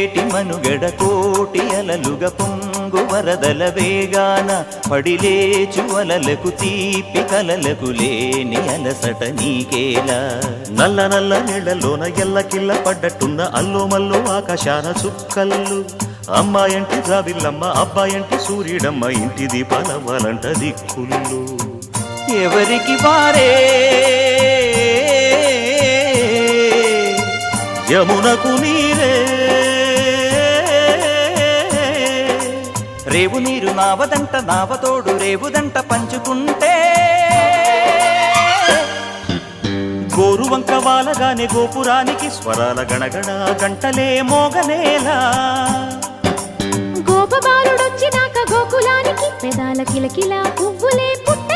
ఏటి మనుగడ కోటి అలలుగ పొంగు వరదల వేగాన పడిలేచు అలలకు తీపి కలలకు లేని అలసట నీకేలా నల్ల నల్ల నీళ్లలోన ఎల్లకిల్ల పడ్డట్టున్న అల్లో మల్లో ఆకాశాన చుక్కల్లు అమ్మాయంటి జాబిల్లమ్మ అబ్బాయంటి సూర్యుడమ్మ ఇంటి దీపాలవ్వాలంట దిక్కుళ్ళు ఎవరికి వారే యమునకు నీరే రేవు నీరు నావదంట నావతోడు రేవుదంట పంచుకుంటే గోరువంక వాలగానే గోపురానికి స్వరాల గణగణ గంటలే మోగనేలా గోపబాలుడొచ్చినాక గోకులానికి పెదాల కిలకిల పువ్వులే పుట్ట